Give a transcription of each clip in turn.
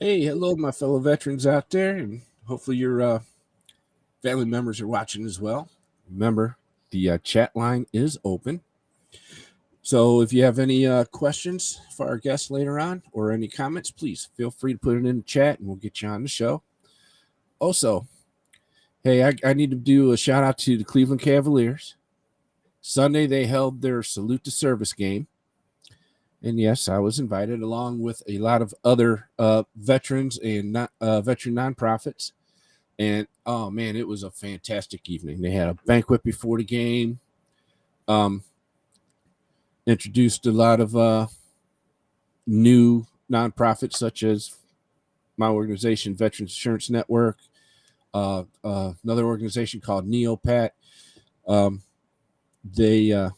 Hey, hello, my fellow veterans out there, and hopefully your family members are watching as well. Remember, the chat line is open. So if you have any questions for our guests later on or any comments, please feel free to put it in the chat and we'll get you on the show. Also, hey, I need to do a shout out to the Cleveland Cavaliers. Sunday, they held their Salute to Service game. And yes, I was invited along with a lot of other veterans and veteran nonprofits. And oh man, it was a fantastic evening. They had a banquet before the game. Um, Introduced a lot of new nonprofits such as my organization, Veterans Insurance Network, another organization called Neopat. They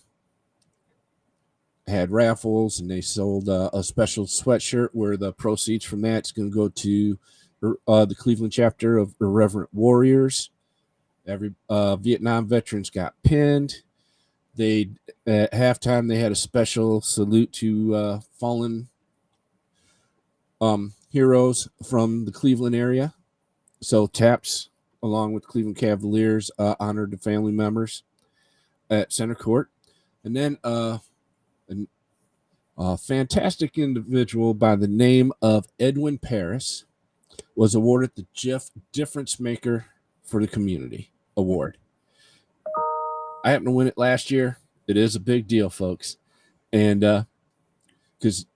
had raffles and they sold a special sweatshirt where the proceeds from that's going to go to the Cleveland chapter of Irreverent Warriors. Every Vietnam veterans got pinned. They at halftime they had a special salute to fallen heroes from the Cleveland area. So Taps, along with Cleveland Cavaliers, honored the family members at center court, and then a fantastic individual by the name of Edwin Paris was awarded the Jeff Difference Maker for the Community Award. I happened to win it last year. It is a big deal, folks, and because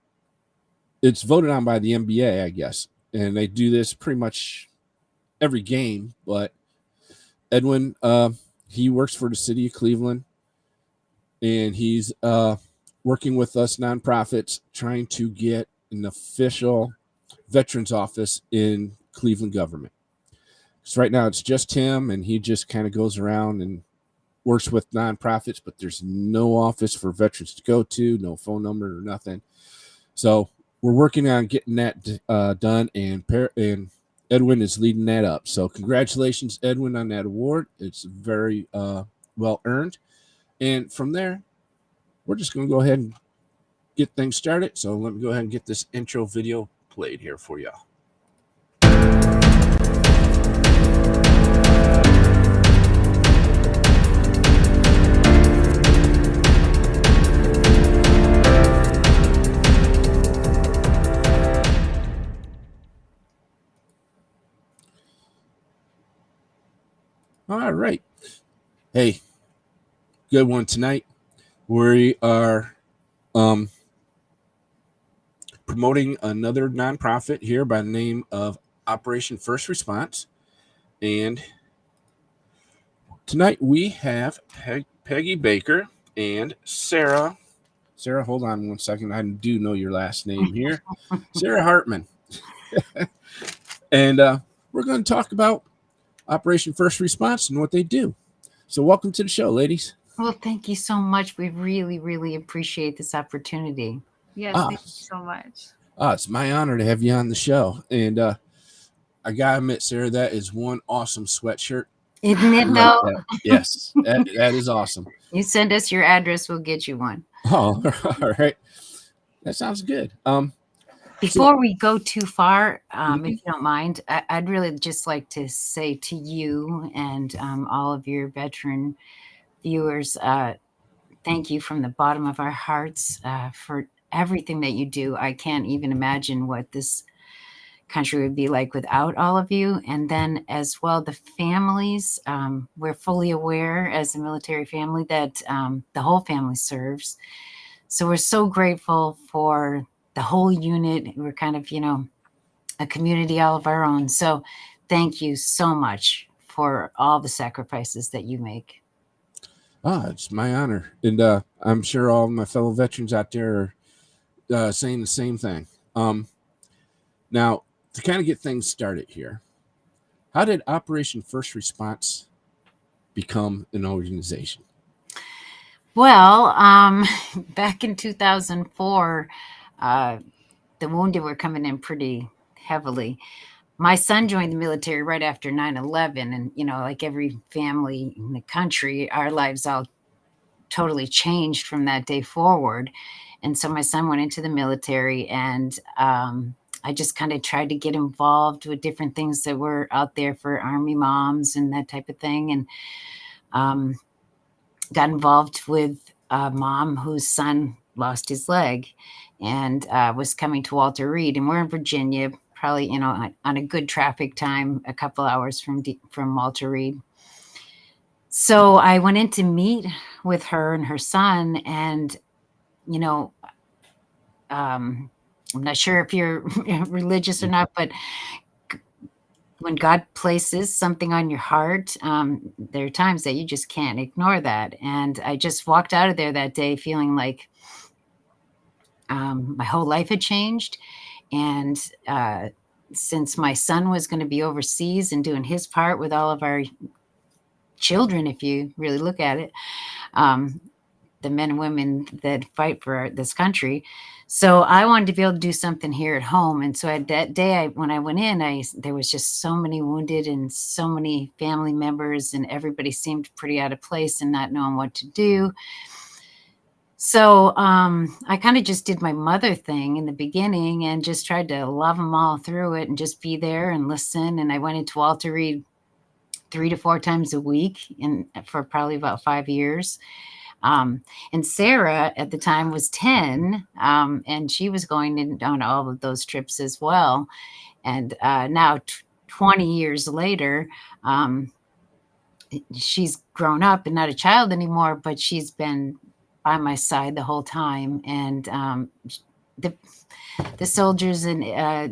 it's voted on by the NBA, I guess, and they do this pretty much every game. But Edwin, he works for the city of Cleveland, and he's working with us nonprofits trying to get an official veterans office in Cleveland government. So right now it's just him, and he just kind of goes around and works with nonprofits, but there's no office for veterans to go to, no phone number or nothing. So we're working on getting that done, and Edwin is leading that up. So congratulations, Edwin, on that award. It's very well earned. And from there, we're just going to go ahead and get things started. So let me go ahead and get this intro video played here for y'all. All right. Hey, good one tonight. We are promoting another nonprofit here by the name of Operation First Response. And tonight we have Peggy Baker and Sarah. Sarah, hold on one second. I do know your last name here. Sarah Hartman. And we're going to talk about Operation First Response and what they do. So welcome to the show, ladies. Well, thank you so much. We really, really appreciate this opportunity. Yes, thank you so much. It's my honor to have you on the show. And I got to admit, Sarah, that is one awesome sweatshirt. Isn't it, though? Yes, that is awesome. You send us your address, we'll get you one. Oh, all right. That sounds good. Before we go too far, if you don't mind, I'd really just like to say to you and all of your veteran viewers, thank you from the bottom of our hearts for everything that you do. I can't even imagine what this country would be like without all of you. And then as well, the families, we're fully aware as a military family that the whole family serves. So we're so grateful for the whole unit. We're kind of, a community all of our own. So thank you so much for all the sacrifices that you make. It's my honor. And I'm sure all my fellow veterans out there are saying the same thing. Now, to kind of get things started here, how did Operation First Response become an organization? Well, back in 2004, the wounded were coming in pretty heavily. My son joined the military right after 9/11, and like every family in the country, our lives all totally changed from that day forward. And so my son went into the military, and I just kind of tried to get involved with different things that were out there for Army moms and that type of thing. And got involved with a mom whose son lost his leg and was coming to Walter Reed. And we're in Virginia, probably, on a good traffic time, a couple hours from Walter Reed. So I went in to meet with her and her son, and, I'm not sure if you're religious or not, but when God places something on your heart, there are times that you just can't ignore that. And I just walked out of there that day feeling like my whole life had changed. And since my son was going to be overseas and doing his part with all of our children, if you really look at it, the men and women that fight for this country. So I wanted to be able to do something here at home. And so that day, when I went in, there was just so many wounded and so many family members, and everybody seemed pretty out of place and not knowing what to do. So I kind of just did my mother thing in the beginning and just tried to love them all through it and just be there and listen. And I went into Walter Reed 3 to 4 times a week for probably about 5 years. And Sarah at the time was 10, and she was going on all of those trips as well. And now 20 years later, she's grown up and not a child anymore, but she's been by my side the whole time. And the soldiers and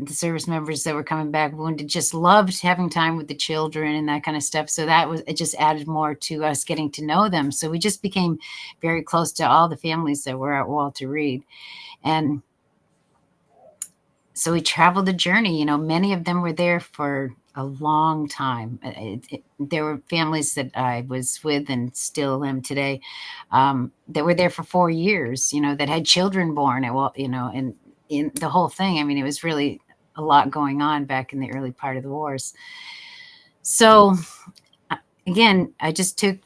the service members that were coming back wounded just loved having time with the children and that kind of stuff. So it just added more to us getting to know them. So we just became very close to all the families that were at Walter Reed. And so we traveled the journey. Many of them were there for a long time. There were families that I was with and still am today that were there for 4 years, that had children born and in the whole thing. I mean, it was really a lot going on back in the early part of the wars. So again, I just took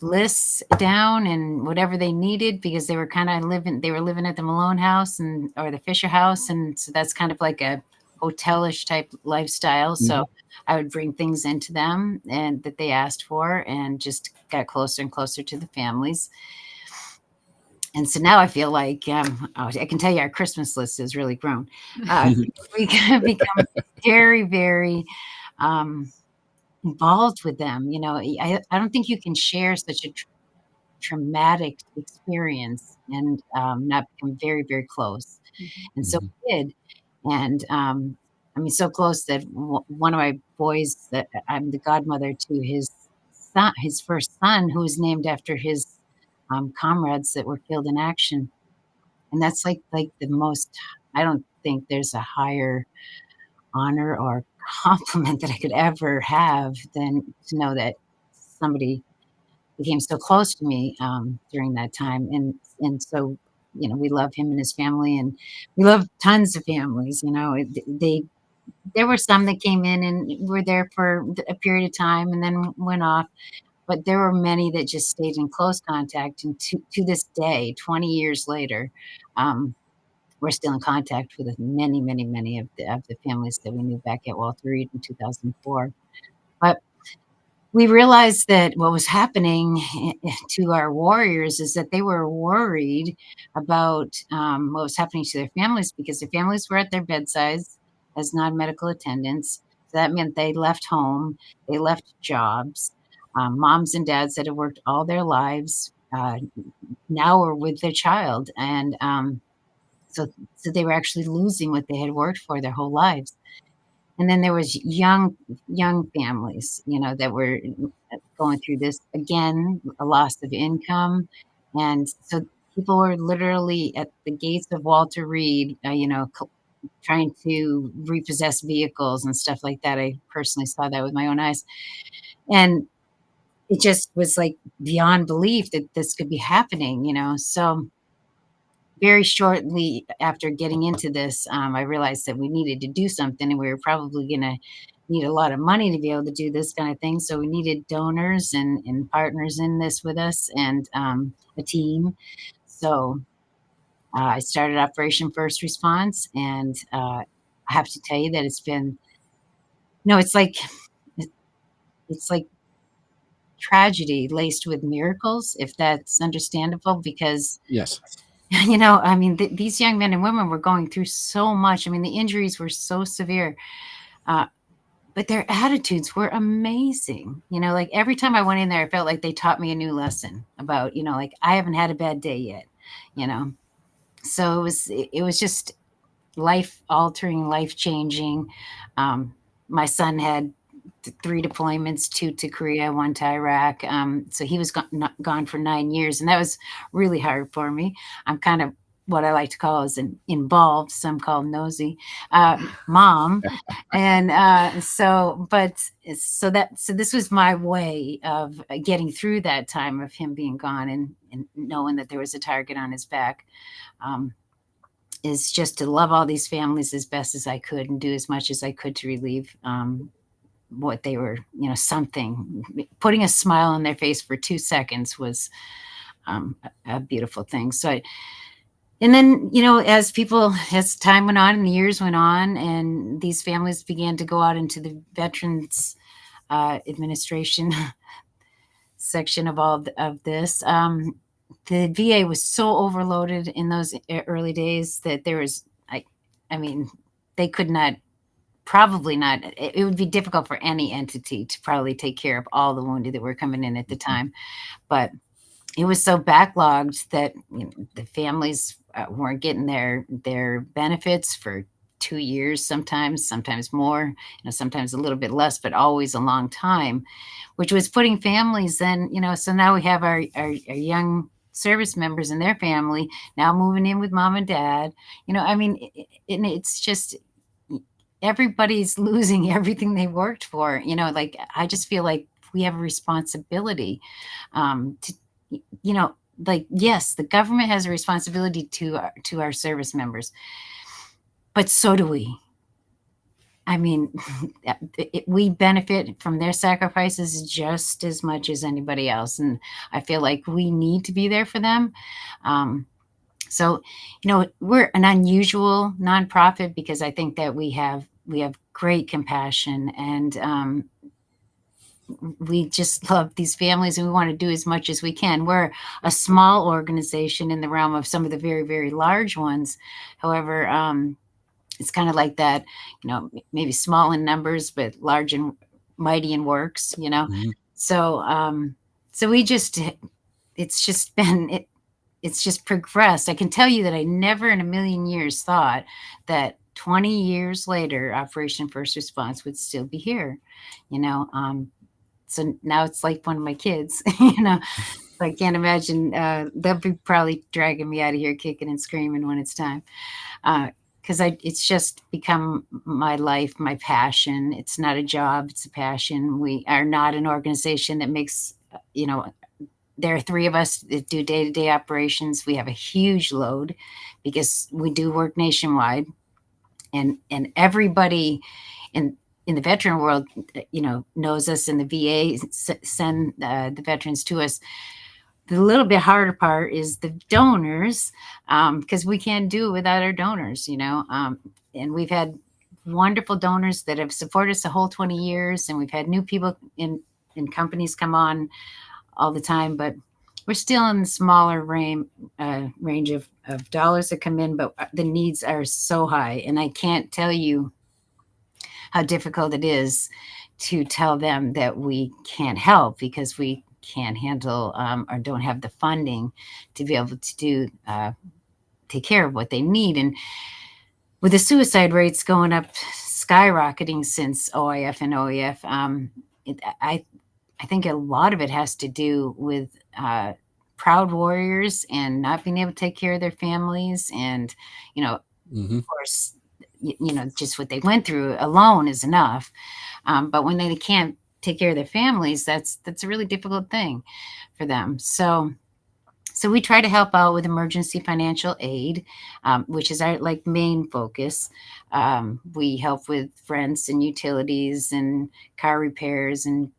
lists down and whatever they needed, because they were living at the Malone house or the Fisher house. And so that's kind of like a hotelish type lifestyle. So I would bring things into them and that they asked for, and just got closer and closer to the families. And so now I feel like I can tell you our Christmas list has really grown. We have become very, very involved with them. I don't think you can share such a traumatic experience and not become very, very close. And so we did. And so close that one of my boys, that I'm the godmother to his son, his first son, who was named after his comrades that were killed in action. And that's like the most, I don't think there's a higher honor or compliment that I could ever have than to know that somebody became so close to me during that time. And so, we love him and his family, and we love tons of families. There were some that came in and were there for a period of time and then went off. But there were many that just stayed in close contact. And to this day, 20 years later, we're still in contact with many, many, many of the families that we knew back at Walter Reed in 2004. But we realized that what was happening to our warriors is that they were worried about what was happening to their families, because their families were at their bedsides as non-medical attendants. So that meant they left home, they left jobs. Moms and dads that had worked all their lives now were with their child. And so they were actually losing what they had worked for their whole lives. And then there was young families, that were going through this, again, a loss of income. And so people were literally at the gates of Walter Reed, trying to repossess vehicles and stuff like that. I personally saw that with my own eyes. And it just was like beyond belief that this could be happening, So very shortly after getting into this, I realized that we needed to do something, and we were probably going to need a lot of money to be able to do this kind of thing. So we needed donors and partners in this with us, and a team. So I started Operation First Response, and I have to tell you that it's been, no, it's like tragedy laced with miracles, if that's understandable, because Yes. I mean, these young men and women were going through so much. I mean, the injuries were so severe, uh, but their attitudes were amazing. Like every time I went in there, I felt like they taught me a new lesson about, like I haven't had a bad day yet, you know. So it was just life altering, life changing. My son had 3 deployments, 2 to Korea, 1 to Iraq. So he was gone for 9 years, and that was really hard for me. I'm kind of what I like to call is an involved, some call nosy mom, and so this was my way of getting through that time of him being gone, and knowing that there was a target on his back. Is just to love all these families as best as I could and do as much as I could to relieve what they were, something. Putting a smile on their face for 2 seconds was a beautiful thing. And then, as time went on and the years went on, and these families began to go out into the Veterans Administration section of all of this. The VA was so overloaded in those early days that there was, I mean, they could not, probably not, it would be difficult for any entity to probably take care of all the wounded that were coming in at the time. But it was so backlogged that the families weren't getting their benefits for 2 years, sometimes more, sometimes a little bit less, but always a long time, which was putting families then, so now we have our young service members and their family now moving in with mom and dad. I mean, it's just everybody's losing everything they worked for. Like I just feel like we have a responsibility to, like, yes, the government has a responsibility to our service members, but so do we. I mean, we benefit from their sacrifices just as much as anybody else. And I feel like we need to be there for them. So, we're an unusual nonprofit because I think that we have great compassion, and we just love these families, and we want to do as much as we can. We're a small organization in the realm of some of the very, very large ones. However, it's kind of like that, maybe small in numbers, but large and mighty in works, Mhm. So we just, it's just been, it's just progressed. I can tell you that I never in a million years thought that 20 years later, Operation First Response would still be here, so now it's like one of my kids, I can't imagine, they'll be probably dragging me out of here kicking and screaming when it's time. Because it's just become my life, my passion. It's not a job, it's a passion. We are not an organization that makes, there are 3 of us that do day-to-day operations. We have a huge load because we do work nationwide, and everybody in the veteran world, knows us, and the VA send the veterans to us. The little bit harder part is the donors, because we can't do it without our donors, and we've had wonderful donors that have supported us the whole 20 years, and we've had new people in companies come on all the time, but we're still in the smaller range of dollars that come in, but the needs are so high, and I can't tell you how difficult it is to tell them that we can't help because we can't handle or don't have the funding to be able to take care of what they need. And with the suicide rates going up, skyrocketing since OIF and OEF, I think a lot of it has to do with proud warriors and not being able to take care of their families. And, of course, just what they went through alone is enough. But when they can't take care of their families, that's a really difficult thing for them. So we try to help out with emergency financial aid, which is our main focus. We help with rents and utilities and car repairs and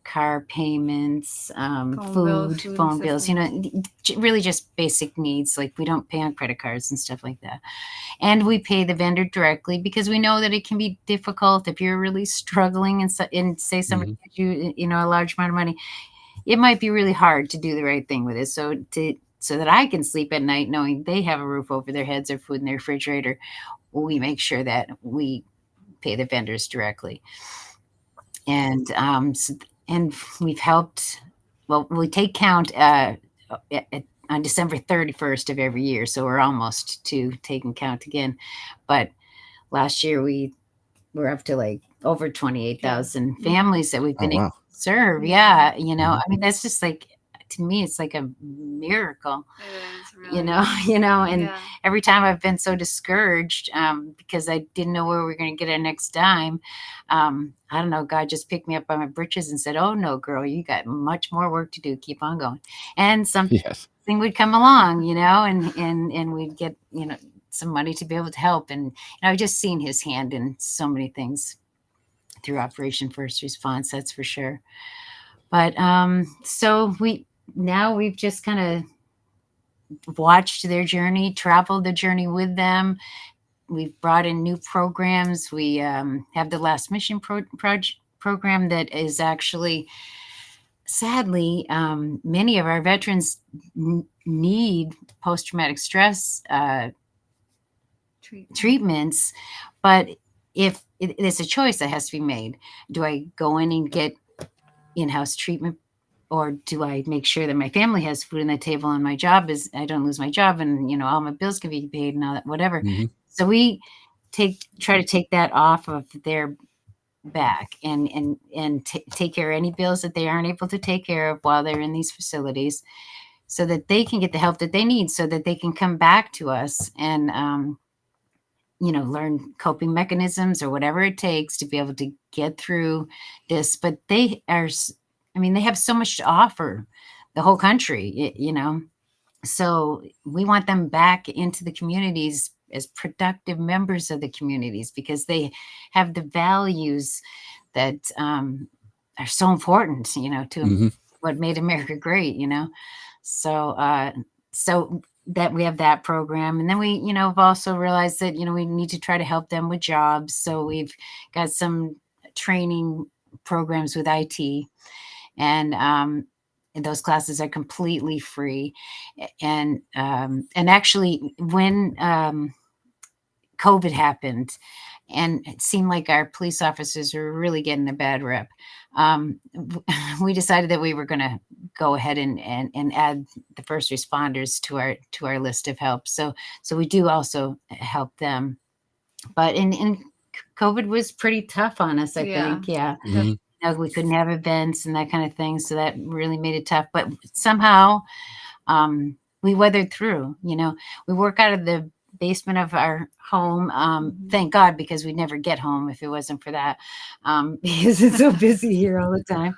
car payments, Phone food, bills, food phone bills, assistance. really just basic needs. Like we don't pay on credit cards and stuff like that. And we pay the vendor directly because we know that it can be difficult if you're really struggling and say somebody Mhm. gives you, a large amount of money. It might be really hard to do the right thing with it. So that I can sleep at night knowing they have a roof over their heads or food in their refrigerator, we make sure that we pay the vendors directly. And and we've helped. Well, we take count on December 31st of every year, so we're almost to taking count again. But last year we were up to like over 28,000 families that we've Oh been able wow. to serve. Yeah. Yeah, Mhm. I mean that's just like, to me it's like a miracle. It is you really. know and Yeah. every time I've been so discouraged because I didn't know where we were going to get our next dime. I don't know, God just picked me up by my britches and said, oh no girl, you got much more work to do, keep on going. And something Yes. would come along, and we'd get some money to be able to help. And I've just seen his hand in so many things through Operation First Response, that's for sure. But so we've just kind of watched their journey, traveled the journey with them. We've brought in new programs. We have the Last Mission program that is actually, sadly, many of our veterans need post-traumatic stress treatments. But if it's a choice that has to be made, do I go in and get in-house treatment, or do I make sure that my family has food on the table and my job is, I don't lose my job, and all my bills can be paid and all that, whatever. Mhm. So we try to take that off of their back and take care of any bills that they aren't able to take care of while they're in these facilities, so that they can get the help that they need, so that they can come back to us and learn coping mechanisms or whatever it takes to be able to get through this. But they have so much to offer the whole country. So we want them back into the communities as productive members of the communities, because they have the values that are so important, to Mhm. what made America great. So that we have that program. And then have also realized that, we need to try to help them with jobs. So we've got some training programs with IT, and those classes are completely free. And actually, when COVID happened, and it seemed like our police officers were really getting a bad rep, we decided that we were going to go ahead and add the first responders to our list of help. So we do also help them. But in COVID was pretty tough on us, I think. Yeah. Mhm. We couldn't have events and that kind of thing, so that really made it tough. But somehow we weathered through. We work out of the basement of our home. Thank God, because we'd never get home if it wasn't for that, because it's so busy here all the time.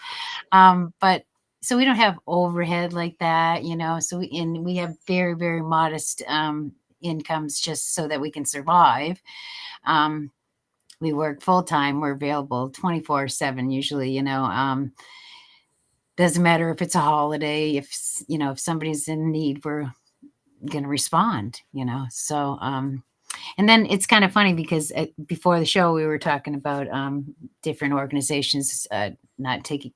But so we don't have overhead like that. So we have very, very modest incomes, just so that we can survive. We work full time. We're available 24/7 usually. Doesn't matter if it's a holiday. If somebody's in need, we're going to respond. So and then it's kind of funny because before the show we were talking about different organizations not taking,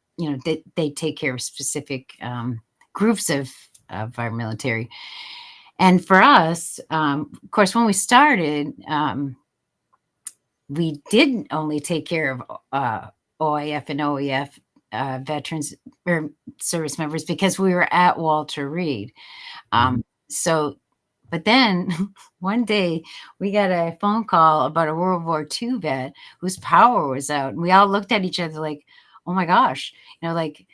they take care of specific groups of our military. And for us, of course, when we started, we didn't only take care of OIF and OEF veterans or service members, because we were at Walter Reed. Mhm. So, but then one day we got a phone call about a World War II vet whose power was out. And we all looked at each other like, oh my gosh, like,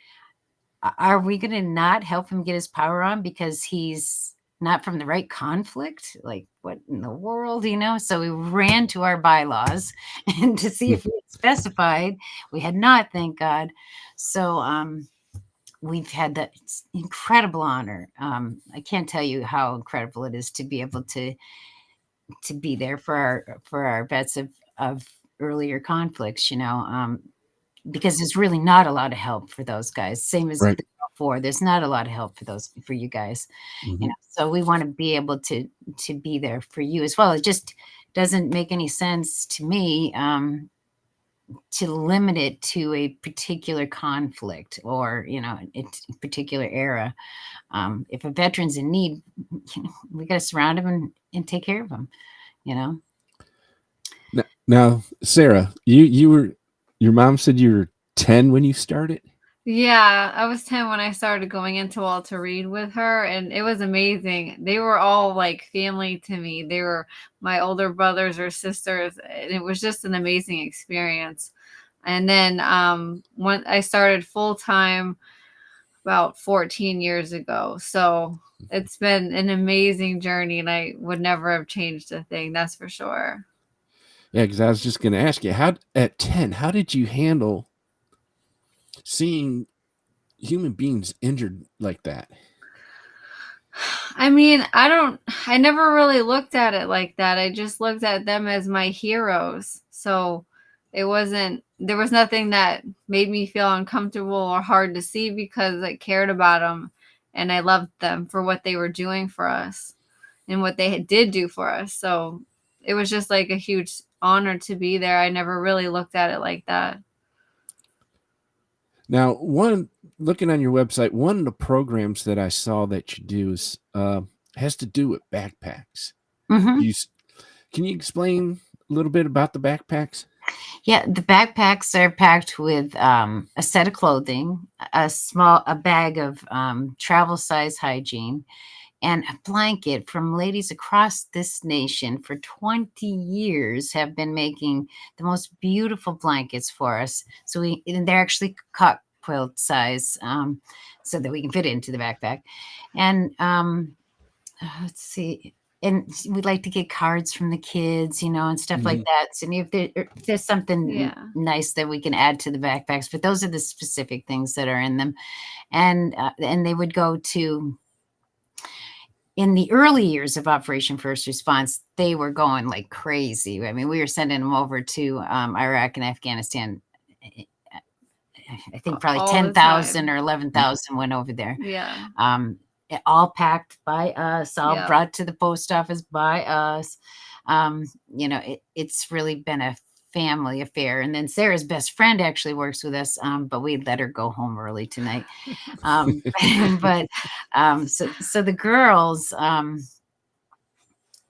are we going to not help him get his power on because he's not from the right conflict? Like, what in the world, So we ran to our bylaws and to see if we had specified. We had not, thank God. So we've had that incredible honor. I can't tell you how incredible it is to be able to be there for our vets of earlier conflicts. because there's really not a lot of help for those guys. Same as Right. before, there's not a lot of help for you guys. Mhm. So we want to be able to be there for you as well. It just doesn't make any sense to me to limit it to a particular conflict or a particular era. If a veteran's in need, we got to surround him and take care of him. Now, Sarah, you were, your mom said you were 10 when you started. Yeah, I was 10 when I started going into Walter Reed with her, and it was amazing. They were all like family to me. They were my older brothers or sisters, and it was just an amazing experience. And then when I started full time about 14 years ago. So it's been an amazing journey, and I would never have changed a thing, that's for sure. Yeah, because I was just going to ask you, how at 10, how did you handle seeing human beings injured like that? I mean, I never really looked at it like that. I just looked at them as my heroes. So there was nothing that made me feel uncomfortable or hard to see because I cared about them and I loved them for what they were doing for us and what they did do for us. So it was just like a huge honor to be there. I never really looked at it like that. Now, looking on your website, one of the programs that I saw that you do is has to do with backpacks. Mm-hmm. Can you explain a little bit about the backpacks? Yeah, the backpacks are packed with a set of clothing, a bag of travel size hygiene, and a blanket from ladies across this nation for 20 years have been making the most beautiful blankets for us. So they're actually cot quilt size, so that we can fit it into the backpack. And let's see. And we'd like to get cards from the kids, and stuff like that. So if there's something nice that we can add to the backpacks, but those are the specific things that are in them. And they would go to, in the early years of Operation First Response, they were going like crazy. I mean, we were sending them over to Iraq and Afghanistan. I think probably 10,000 or 11,000 went over there. Yeah. All packed by us, all brought to the post office by us. It's really been a family affair. And then Sarah's best friend actually works with us, but we let her go home early tonight. But so the girls,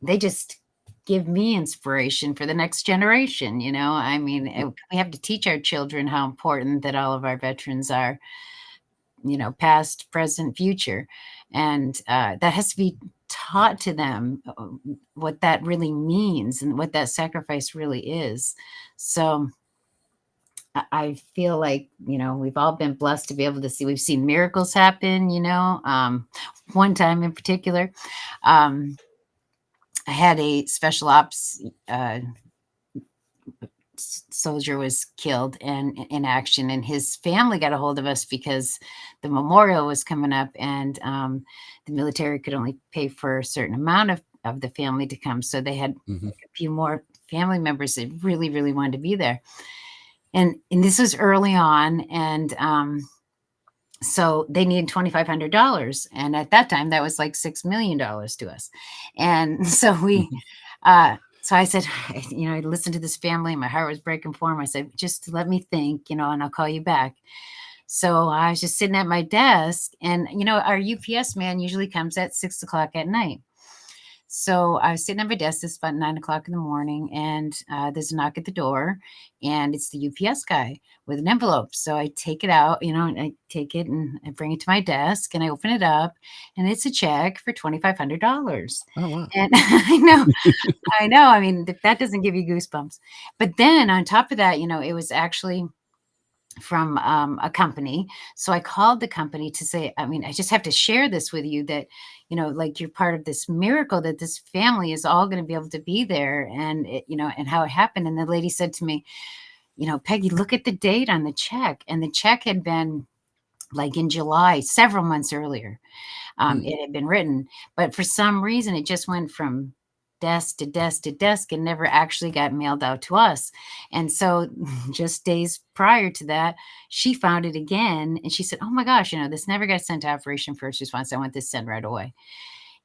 they just give me inspiration for the next generation. I mean, we have to teach our children how important that all of our veterans are, past, present, future. And that has to be taught to them, what that really means and what that sacrifice really is. So I feel like, we've all been blessed to be able to see, we've seen miracles happen, one time in particular, I had a special ops soldier was killed in action, and his family got a hold of us because the memorial was coming up, and the military could only pay for a certain amount of the family to come. So they had a few more family members that really, really wanted to be there. And this was early on, and so they needed $2,500. And at that time, that was like $6 million to us. And so so I said, I listened to this family, and my heart was breaking for them. I said, just let me think, and I'll call you back. So I was just sitting at my desk, and, our UPS man usually comes at 6 o'clock at night. So I was sitting at my desk. It's about 9 o'clock in the morning, and there's a knock at the door, and it's the UPS guy with an envelope. So I take it out, and I take it and I bring it to my desk, and I open it up, and it's a check for $2,500. Oh, wow. And I know. I mean, that doesn't give you goosebumps. But then on top of that, it was actually from a company. So I called the company to say, I mean, I just have to share this with you that, like, you're part of this miracle, that this family is all going to be able to be there, and and how it happened. And the lady said to me, Peggy, look at the date on the check. And the check had been like in July, several months earlier. It had been written, but for some reason it just went from desk to desk to desk and never actually got mailed out to us. And so just days prior to that, she found it again and she said, "Oh my gosh, this never got sent to Operation First Response. I want this sent right away."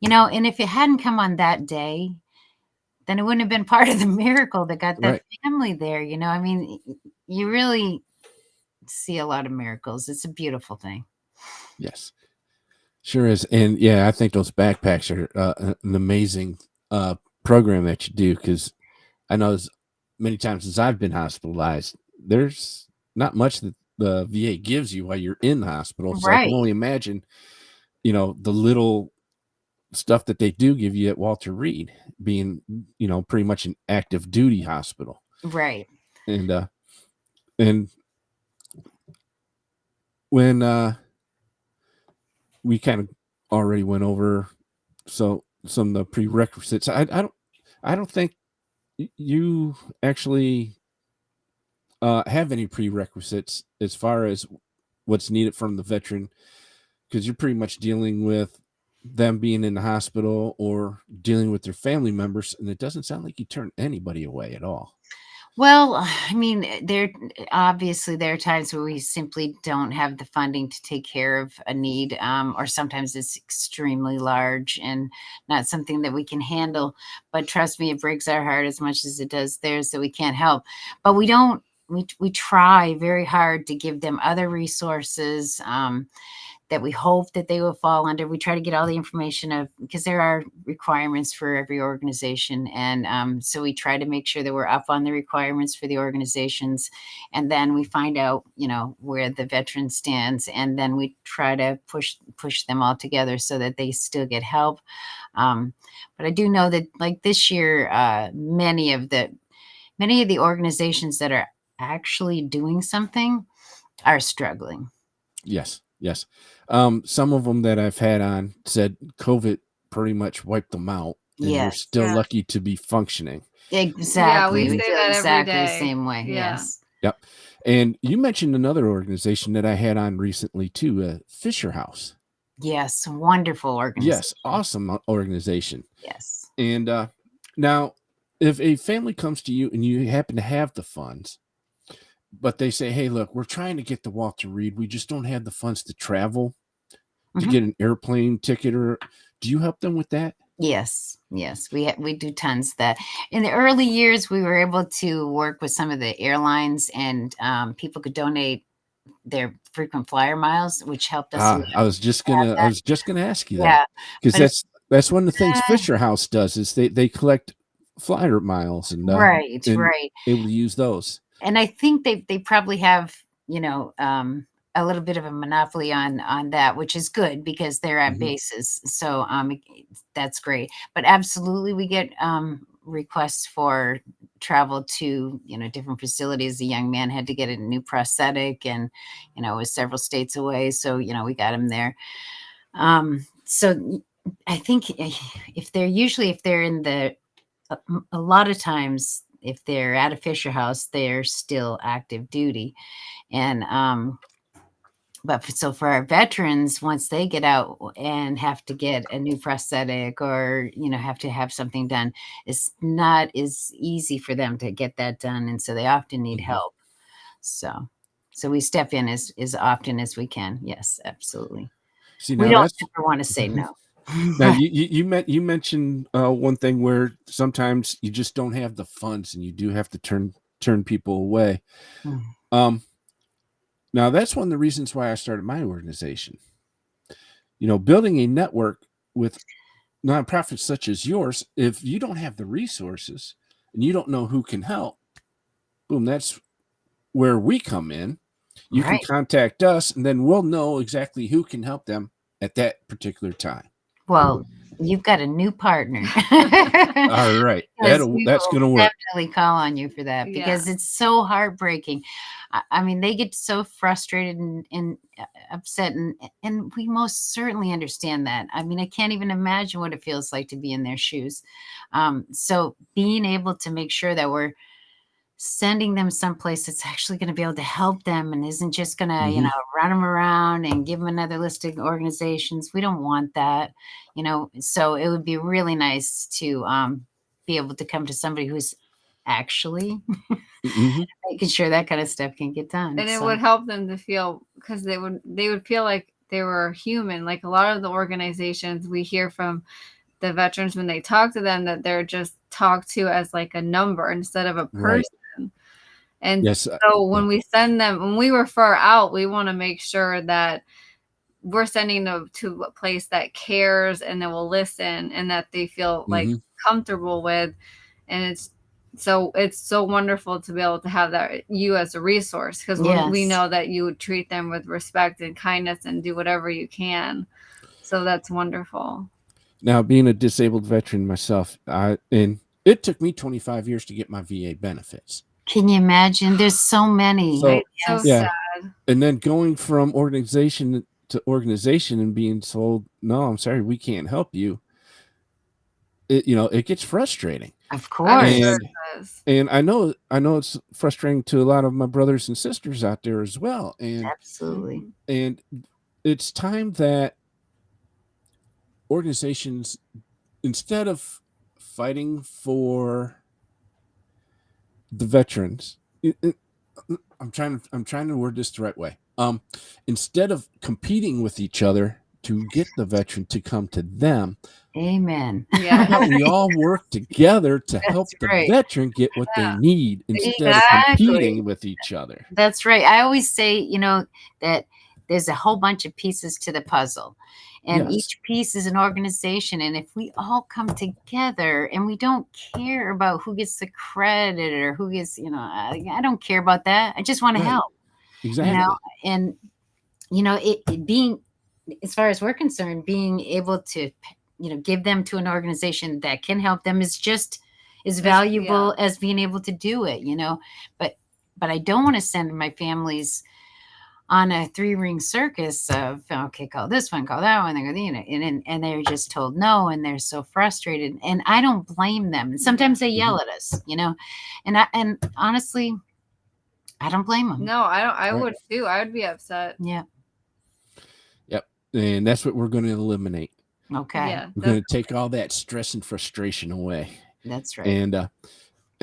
And if it hadn't come on that day, then it wouldn't have been part of the miracle that got that Right. family there. I mean, you really see a lot of miracles. It's a beautiful thing. Yes. Sure is. And yeah, I think those backpacks are an amazing program that you do, because I know as many times as I've been hospitalized, there's not much that the VA gives you while you're in the hospital. So I can Right. only imagine, the little stuff that they do give you at Walter Reed, being, pretty much an active duty hospital. Right. And when we kind of already went over some of the prerequisites, I don't think you actually have any prerequisites as far as what's needed from the veteran, because you're pretty much dealing with them being in the hospital or dealing with their family members, and it doesn't sound like you turn anybody away at all. Well, I mean, there are times where we simply don't have the funding to take care of a need, or sometimes it's extremely large and not something that we can handle. But trust me, it breaks our heart as much as it does theirs that we can't help. But we don't. We try very hard to give them other resources. That we hope that they will fall under. We try to get all the information because there are requirements for every organization. And so we try to make sure that we're up on the requirements for the organizations. And then we find out, where the veteran stands. And then we try to push them all together so that they still get help. But I do know that like this year, many of the organizations that are actually doing something are struggling. Yes. Some of them that I've had on said COVID pretty much wiped them out, and they're Yes. still Yeah. lucky to be functioning. Exactly. we We say feel that every exactly the day. same way. Yeah. Yes. Yep. And you mentioned another organization that I had on recently too, Fisher House. Yes. Wonderful organization. Yes, awesome organization. Yes. And now, if a family comes to you and you happen to have the funds, but they say, "Hey, look, we're trying to get to Walter Reed. We just don't have the funds to travel to Mhm. get an airplane ticket," or do you help them with that? Yes. We do tons of that. In the early years, we were able to work with some of the airlines, and people could donate their frequent flyer miles, which helped us. I was just gonna ask you that, Yeah. because But that's one of the things uh, Fisher House does, is they collect flyer miles and right. and able to use those. And I think they probably have, a little bit of a monopoly on that, which is good because they're at Mhm. bases. So that's great. But absolutely, we get requests for travel to different facilities. The young man had to get a new prosthetic, and it was several states away. So we got him there. So I think if they're in the a lot of times if they're at a Fisher House, they're still active duty. And so for our veterans, once they get out and have to get a new prosthetic or have to have something done, it's not as easy for them to get that done, and so they often need Mhm. help. So we step in as often as we can. Yes, absolutely. See, We now don't that's ever want to say no. now you mentioned one thing where sometimes you just don't have the funds and you do have to turn people away. Mm. Um, Now that's one of the reasons why I started my organization. Building a network with nonprofits such as yours, if you don't have the resources and you don't know who can help, boom, that's where we come in. You can Right. contact us, and then we'll know exactly who can help them at that particular time. Well, you've got a new partner. All right. Because we That's will going to work. definitely call on you for that because it's so heartbreaking. I mean, they get so frustrated and upset, and we most certainly understand that. I mean, I can't even imagine what it feels like to be in their shoes. So being able to make sure that we're sending them someplace that's actually going to be able to help them and isn't just going to, Mhm. run them around and give them another list of organizations. We don't want that, so it would be really nice to be able to come to somebody who's actually Hmm. making sure that kind of stuff can get done. And it So, would help them to feel, because they would feel like they were human. Like a lot of the organizations we hear from the veterans, when they talk to them, that they're just talked to as like a number instead of a Right. person. And Yes. so when we send them, when we refer out, we want to make sure that we're sending them to a place that cares and that will listen and that they feel like Mhm. comfortable with. And it's so wonderful to be able to have that, you as a resource, because we yes. know that you would treat them with respect and kindness and do whatever you can. So that's wonderful. Now, being a disabled veteran myself, and it took me 25 years to get my VA benefits. Can you imagine? There's so many. So, Right? So Yes. yeah. sad. And then going from organization to organization and being told, "No, I'm sorry, we can't help you." It gets frustrating. Of I'm course. sure And it does. and I know it's frustrating to a lot of my brothers and sisters out there as well. Absolutely. And it's time that organizations, instead of fighting for the veterans, I'm trying to word this the right way. Instead of competing with each other to get the veteran to come to them, Amen. how Yeah. about we all work together to help the right. veteran get what they Yeah. need instead of Exactly. competing with each other? That's right. I always say, that there's a whole bunch of pieces to the puzzle, and Yes. each piece is an organization. And if we all come together and we don't care about who gets the credit or who gets, I don't care about that. I just want to Right. help, Exactly. and, it being, as far as we're concerned, being able to, give them to an organization that can help them is just as valuable as being able to do it, but I don't want to send my families on a 3-ring circus of, okay, call this one, call that one, and they're just told no, and they're so frustrated, and I don't blame them. And sometimes they yell at us, and honestly, I don't blame them. No, I don't. I Right. would too. I would be upset. Yeah. Yep. And that's what we're going to eliminate. Okay. Yeah. We're going to take all that stress and frustration away. That's right. And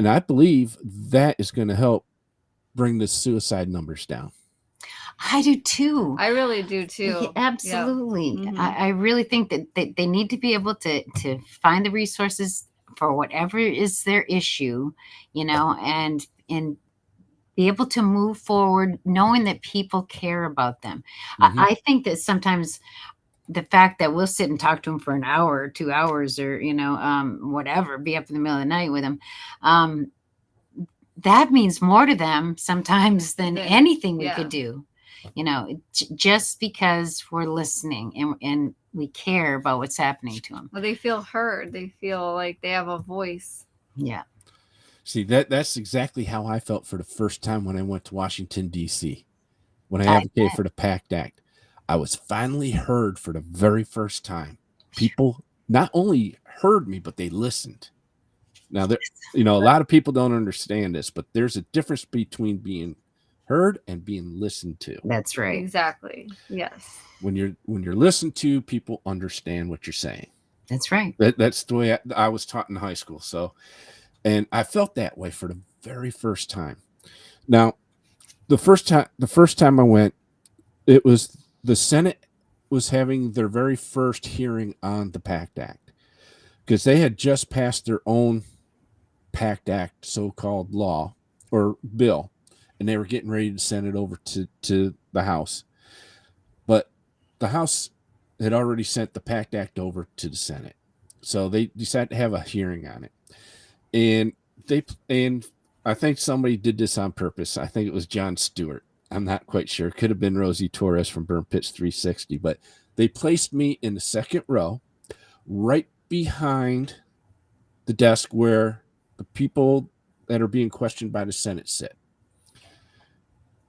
I believe that is going to help bring the suicide numbers down. I do too. I really do Yeah, too. absolutely. Mhm. I really think that they need to be able to find the resources for whatever is their issue, and be able to move forward knowing that people care about them. Mhm. I think that sometimes the fact that we'll sit and talk to them for an hour or 2 hours or, whatever, be up in the middle of the night with them, that means more to them sometimes than Than- anything we yeah. could do, just because we're listening and we care about what's happening to them. Well, they feel heard. They feel like they have a voice. Yeah. See, that's exactly how I felt for the first time when I went to Washington, D.C., when I I advocated for the PACT Act. I was finally heard for the very first time. People not only heard me, but they listened. Now, a lot of people don't understand this, but there's a difference between being heard and being listened to. That's right. Exactly. Yes. When you're listened to, people understand what you're saying. That's right. That's the way I was taught in high school. So, and I felt that way for the very first time. Now, the first time I went, it was the Senate was having their very first hearing on the PACT Act because they had just passed their own PACT Act so-called law or bill, and they were getting ready to send it over to the House. But the House had already sent the PACT Act over to the Senate. So they decided to have a hearing on it. And I think somebody did this on purpose. I think it was Jon Stewart. I'm not quite sure. It could have been Rosie Torres from Burn Pits 360, but they placed me in the second row, right behind the desk where the people that are being questioned by the Senate sit.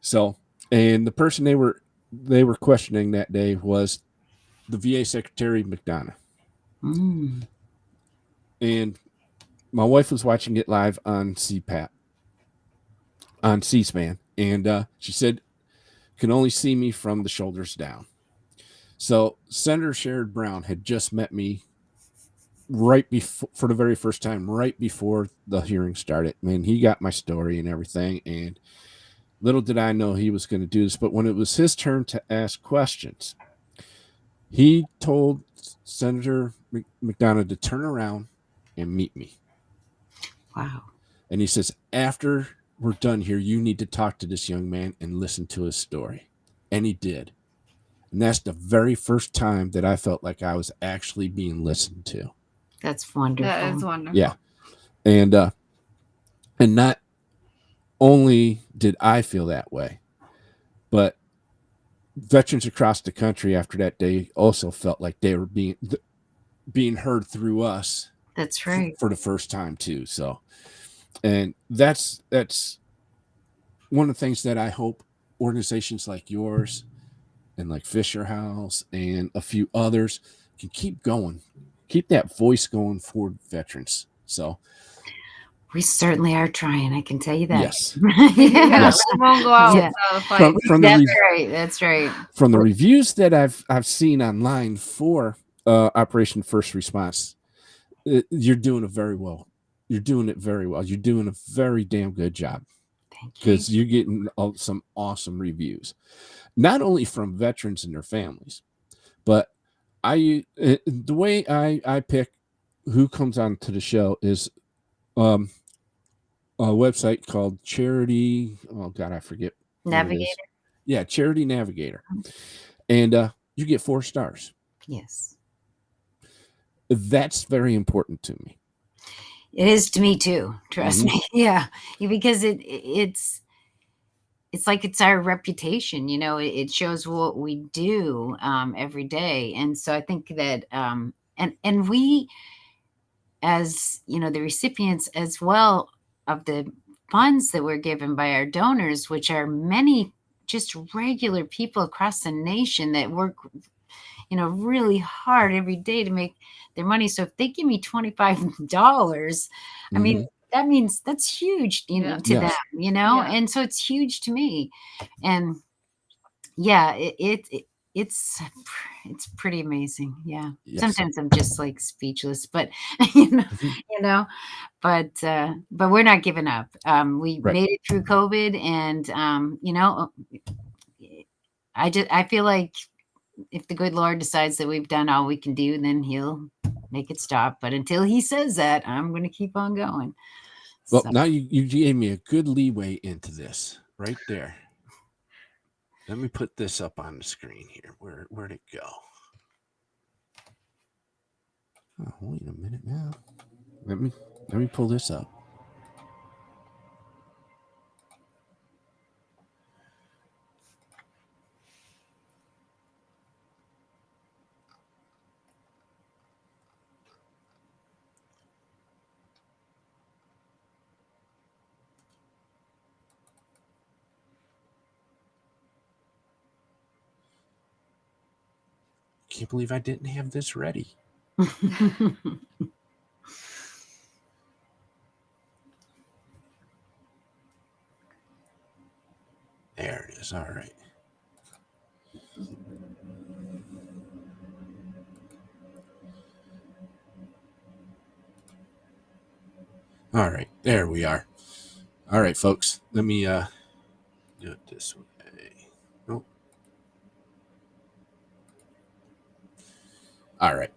So, and the person they were questioning that day was the VA Secretary McDonough. Mm. And my wife was watching it live on CPAP, on C-SPAN, and she said, "Can only see me from the shoulders down." So Senator Sherrod Brown had just met me right before, for the very first time, right before the hearing started. Man, he got my story and everything, and little did I know he was going to do this. But when it was his turn to ask questions, he told Senator McDonough to turn around and meet me. Wow. And he says, after we're done here, you need to talk to this young man and listen to his story. And he did. And that's the very first time that I felt like I was actually being listened to. That's wonderful. That is wonderful. Yeah. And not only did I feel that way, but veterans across the country after that day also felt like they were being heard through us. That's right. For the first time too. So, and that's one of the things that I hope organizations like yours and like Fisher House and a few others can keep going, keep that voice going for veterans. So we certainly are trying. I can tell you that. Yes. Yes. We won't go out without a fight. That's right. From the reviews that I've seen online for Operation First Response, you're doing it very well. You're doing it very well. You're doing a very damn good job. Because you're getting some awesome reviews, not only from veterans and their families, but the way I pick who comes on to the show is a website called Charity. Oh God, I forget. Navigator. Yeah, Charity Navigator, and you get 4 stars. Yes, that's very important to me. It is to me too. Trust me. Yeah, because it's like it's our reputation. You know, it shows what we do every day, and so I think that and we, as you know, the recipients as well of the funds that were given by our donors, which are many just regular people across the nation that work, you know, really hard every day to make their money. So if they give me $25, I mean, that means that's huge, you know, to them, you know, and so it's huge to me. And yeah, it's pretty amazing. Yeah. Yes. Sometimes I'm just like speechless, but you know, but we're not giving up. We made it through COVID, and you know, I feel like if the good Lord decides that we've done all we can do, then he'll make it stop. But until he says that, I'm going to keep on going. Well, now you gave me a good leeway into this right there. Let me put this up on the screen here. Where'd it go? Oh, wait a minute now. Let me pull this up. Can't believe I didn't have this ready. There it is. All right. All right. There we are. All right, folks. Let me do it this way. Nope. All right.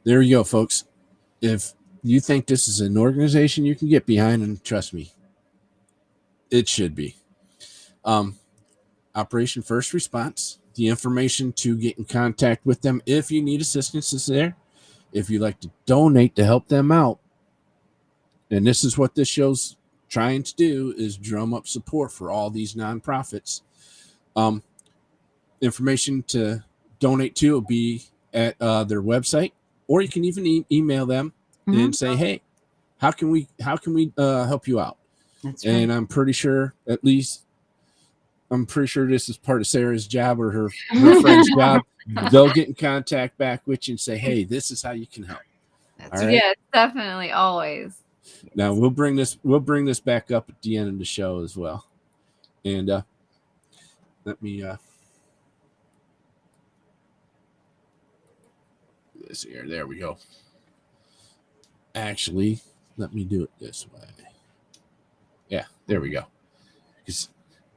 There you go, folks. If you think this is an organization you can get behind, and trust me, it should be. Operation First Response. The information to get in contact with them if you need assistance is there. If you'd like to donate to help them out, and this is what this show's trying to do, is drum up support for all these nonprofits. Information to donate to will be at their website, or you can even email them and say, "Hey, how can we help you out?" That's right. And I'm pretty sure this is part of Sarah's job or her friend's job. They'll get in contact back with you and say, "Hey, this is how you can help." All right? Yeah, definitely, always. Now we'll bring this back up at the end of the show as well. And let me this here. There we go. actually, let me do it this way. Yeah, there we go. 'Cause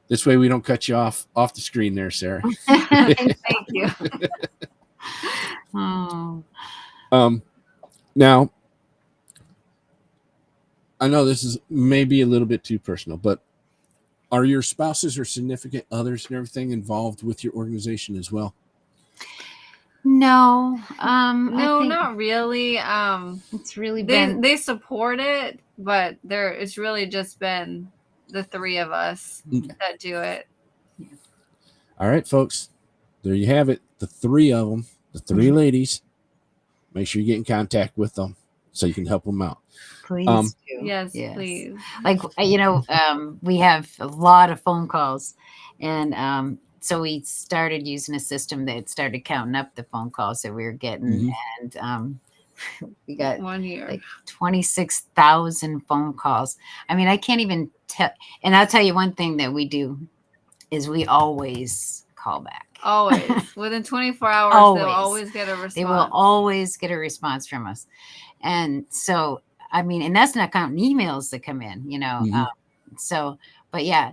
this way we don't cut you off the screen there, Sarah. Thank you. Oh. Now, I know this is maybe a little bit too personal, but are your spouses or significant others and everything involved with your organization as well? No, No, I think not really. it's really They been they support it, but it's really just been the three of us Okay. that do it. All right, folks. There you have it. The three of them, the three ladies. Make sure you get in contact with them so you can help them out. please do. Yes, please. Like we have a lot of phone calls, and so we started using a system that started counting up the phone calls that we were getting, Mhm. and we got 1 year. like 26,000 phone calls. I mean, I can't even tell. And I'll tell you one thing that we do is we always call back. Always. Within 24 hours, Always. they'll always get a response. They will always get a response from us. And so, I mean, and that's not counting emails that come in, Mhm. So, but yeah,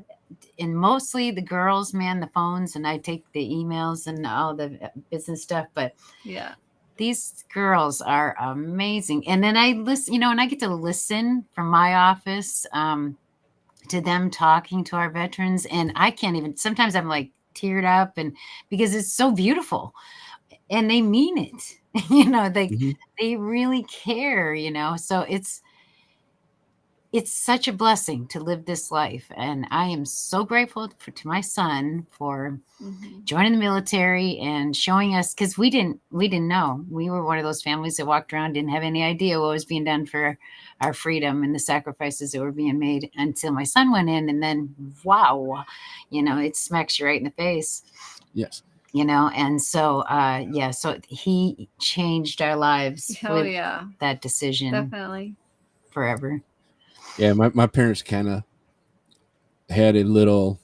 and mostly the girls man the phones, and I take the emails and all the business stuff. But Yeah. these girls are amazing. And then I listen, and I get to listen from my office to them talking to our veterans. And I can't even, sometimes I'm like teared up, and because it's so beautiful and they mean it, Mhm. they really care, so it's such a blessing to live this life. And I am so grateful to my son for Mhm. joining the military and showing us, because we didn't know. We were one of those families that walked around, didn't have any idea what was being done for our freedom and the sacrifices that were being made, until my son went in, and then wow, it smacks you right in the face. Yes. And so so he changed our lives Hell with yeah. that decision Definitely. forever. Yeah, my parents kind of had a little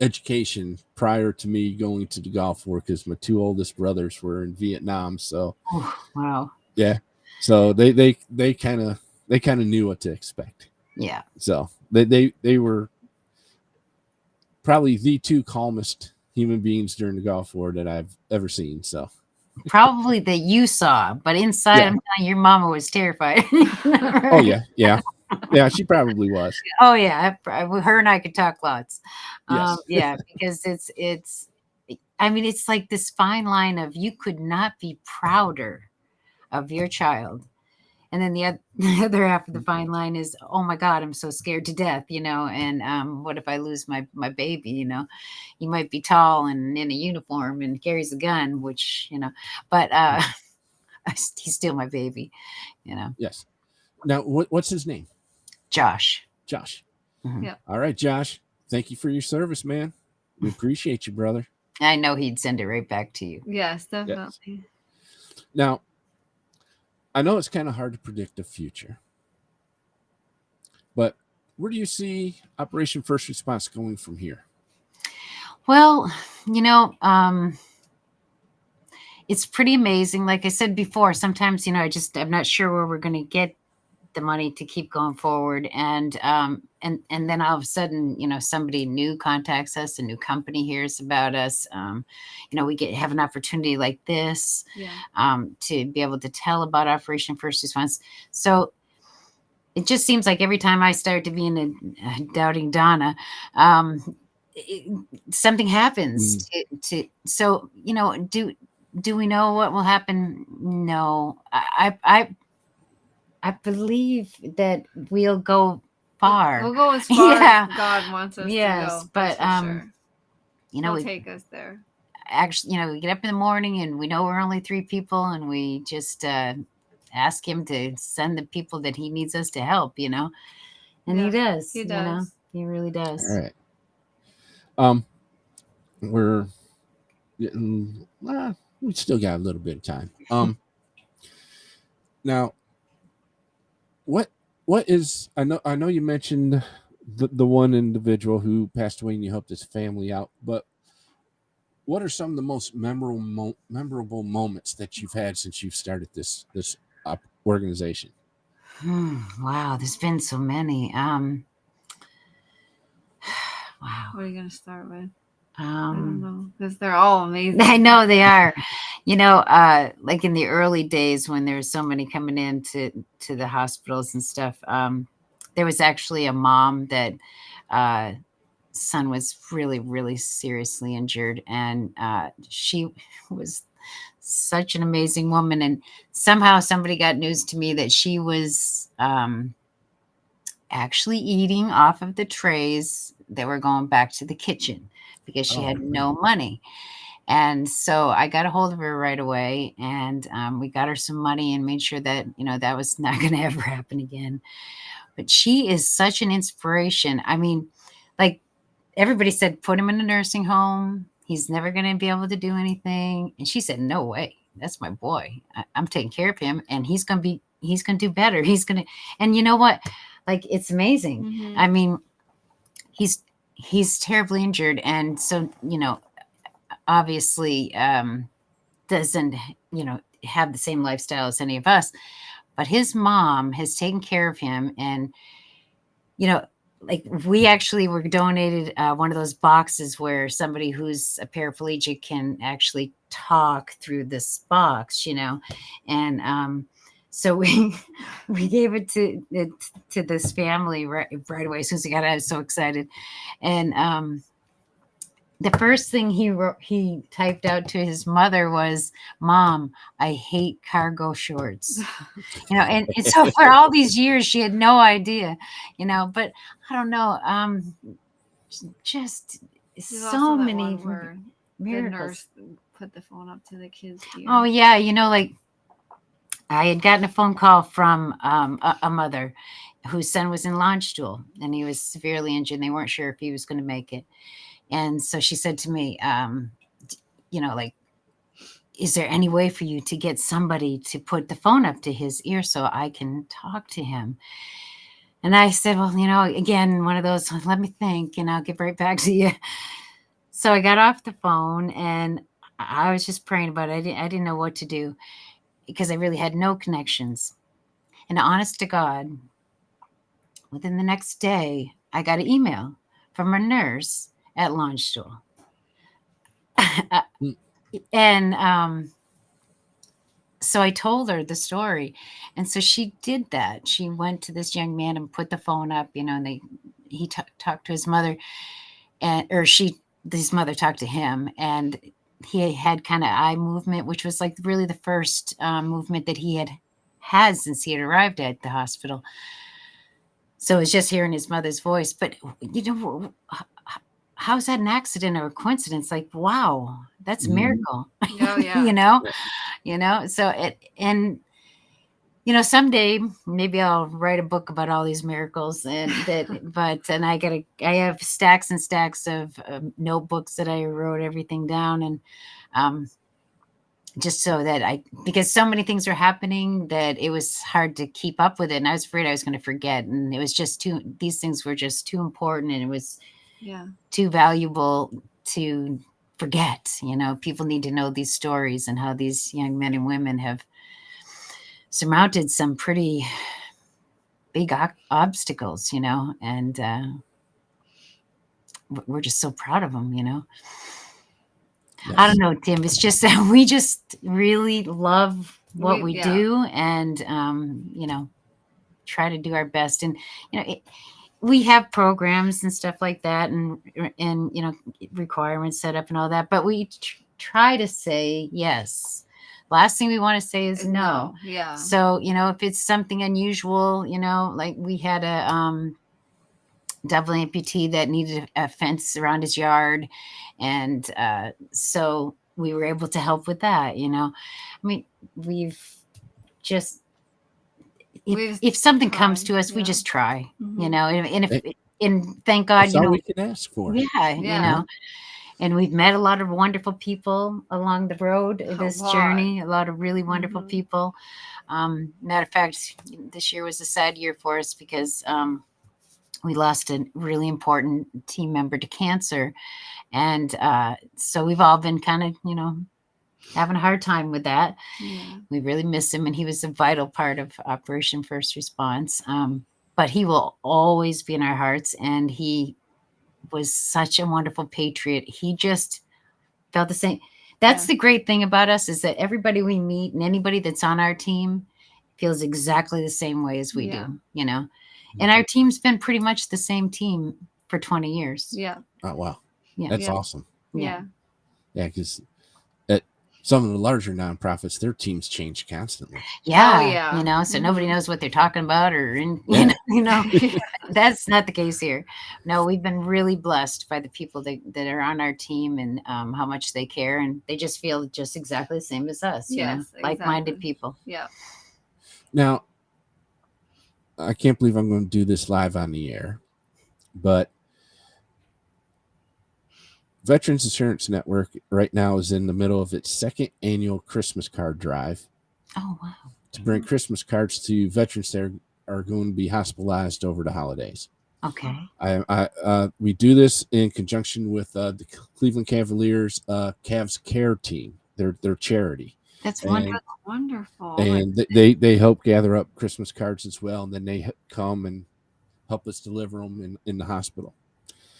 education prior to me going to the Gulf War, because my two oldest brothers were in Vietnam. So Oh, wow. yeah, so they kind of knew what to expect. Yeah. So they were probably the two calmest human beings during the Gulf War that I've ever seen. So Probably that you saw, but inside, Yeah. I'm telling you, your mama was terrified. oh yeah, she probably was. Oh yeah, her and I could talk lots. Yes. Yeah, because it's. I mean, it's like this fine line of, you could not be prouder of your child, and then the other half of the fine line is, oh my God, I'm so scared to death, and what if I lose my baby? He might be tall and in a uniform and carries a gun, which but he's still my baby, Yes. Now, what's his name? Josh. Josh. Mhm. Yeah. All right, Josh. Thank you for your service, man. We appreciate you, brother. I know he'd send it right back to you. Yes, definitely. Now, I know it's kind of hard to predict the future, but where do you see Operation First Response going from here? Well, it's pretty amazing. Like I said before, sometimes, I'm not sure where we're going to get the money to keep going forward. And then all of a sudden, somebody new contacts us, a new company hears about us. We have an opportunity like this Yeah. to be able to tell about Operation First Response. So it just seems like every time I start to be in a doubting Donna, something happens so do we know what will happen? No. I believe that we'll go far. We'll go as far Yeah. as God wants us Yes, to go. but That's for sure. He'll we take us there. actually, we get up in the morning and we know we're only 3 people, and we just ask him to send the people that he needs us to help, and Yeah, he does. he does. He really does. All right. We're getting, we still got a little bit of time. Now, what is, I know you mentioned the one individual who passed away and you helped his family out, but what are some of the most memorable moments that you've had since you've started this organization? Wow, there's been so many. Wow. What are you gonna start with? I don't Um, know, because they're all amazing. I know they are. Like in the early days when there was so many coming in to the hospitals and stuff. There was actually a mom that son was really, really seriously injured, and she was such an amazing woman. And somehow somebody got news to me that she was actually eating off of the trays that were going back to the kitchen because she had no money. And so I got a hold of her right away, and we got her some money and made sure that, that was not going to ever happen again. But she is such an inspiration. I mean, like everybody said, put him in a nursing home. He's never going to be able to do anything. And she said, no way. That's my boy. I'm taking care of him, and he's going to do better. And you know what? Like, it's amazing. Mhm. I mean, he's terribly injured. And so, obviously doesn't have the same lifestyle as any of us, but his mom has taken care of him. And like we actually were donated one of those boxes where somebody who's a paraplegic can actually talk through this box, and so we gave it to this family right away as soon as he got it. I was so excited. And the first thing he typed out to his mother was, "Mom, I hate cargo shorts." And so for all these years she had no idea, but I don't know, just There's so also that many one where the miracles. nurse put the phone up to the kid's ear. Oh yeah, like I had gotten a phone call from a mother whose son was in launch stool and he was severely injured. They weren't sure if he was going to make it. And so she said to me, like, is there any way for you to get somebody to put the phone up to his ear so I can talk to him? And I said, well, again, one of those, let me think, and I'll get right back to you. So I got off the phone and I was just praying about it. I didn't know what to do because I really had no connections. And honest to God, within the next day, I got an email from a nurse at Launch Stool. And so I told her the story. And so she did that. She went to this young man and put the phone up, and he talked to his mother, his mother talked to him, and he had kind of eye movement, which was like really the first movement that he had since he had arrived at the hospital. So it was just hearing his mother's voice. But, how's that an accident or a coincidence? Like, wow, that's a miracle. Oh, yeah. So someday maybe I'll write a book about all these miracles and I have stacks and stacks of notebooks that I wrote everything down, and just so that because so many things were happening that it was hard to keep up with it. And I was afraid I was going to forget. And it was just these things were just too important, and it was too valuable to forget. People need to know these stories and how these young men and women have surmounted some pretty big obstacles, and we're just so proud of them, Yes. I don't know, Tim. It's just that we just really love what we do, and try to do our best. And we have programs and stuff like that, and requirements set up and all that. But we try to say yes. Last thing we want to say is no. Yeah. So if it's something unusual, like we had a double amputee that needed a fence around his yard, and so we were able to help with that. I mean, we've just if something comes to us, we just try. And thank God, that's all we can ask for. Yeah. And we've met a lot of wonderful people along the road, this journey, a lot of really wonderful people. Matter of fact, this year was a sad year for us because we lost a really important team member to cancer. And so we've all been kind of, having a hard time with that. Yeah. We really miss him, and he was a vital part of Operation First Response. But he will always be in our hearts, and he was such a wonderful patriot. He just felt the same. That's the great thing about us, is that everybody we meet and anybody that's on our team feels exactly the same way as we do, And our team's been pretty much the same team for 20 years. Yeah. Oh, wow. Yeah. That's awesome. Yeah. Yeah, because at some of the larger nonprofits, their teams change constantly. Yeah. Oh, yeah. So nobody knows what they're talking about, or that's not the case here. No, we've been really blessed by the people that are on our team, and how much they care, and they just feel just exactly the same as us. Yes, Like-minded exactly. people. Yeah. Now, I can't believe I'm going to do this live on the air, but Veterans Insurance Network right now is in the middle of its second annual Christmas card drive. Oh, wow. To bring Christmas cards to veterans that are going to be hospitalized over the holidays. Okay. We do this in conjunction with the Cleveland Cavaliers Cavs Care Team, their charity. That's wonderful. And they help gather up Christmas cards as well, and then they come and help us deliver them in the hospital.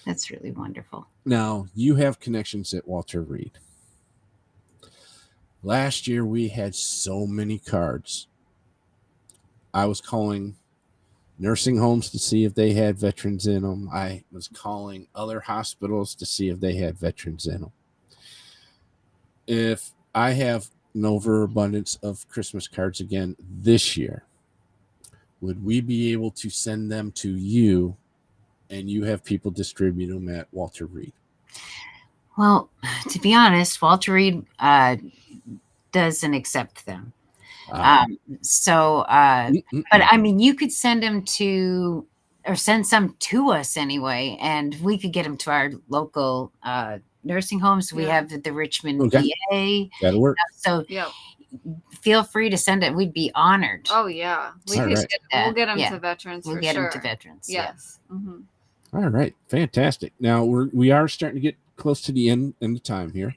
That's really wonderful. Now, you have connections at Walter Reed. Last year, we had so many cards. I was calling nursing homes to see if they had veterans in them. I was calling other hospitals to see if they had veterans in them. If I have an overabundance of Christmas cards again this year, would we be able to send them to you, and you have people distribute them at Walter Reed? Well, to be honest, Walter Reed doesn't accept them. But I mean, you could send them to, or send some to us anyway, and we could get them to our local nursing homes. We have the Richmond VA. That'll work. So feel free to send it. We'd be honored. Oh, yeah. We'll get them to veterans for sure. We'll get them to veterans. Yes. Yeah. Mm-hmm. All right. Fantastic. Now we are starting to get close to the end of time here.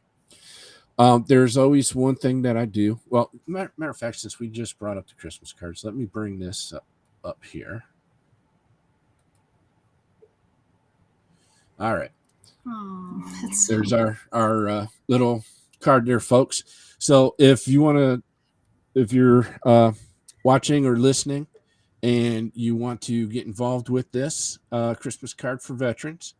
There's always one thing that I do. Well, matter of fact, since we just brought up the Christmas cards, let me bring this up here. All right. There's our little card there, folks. So if you're watching or listening and you want to get involved with this Christmas card for veterans,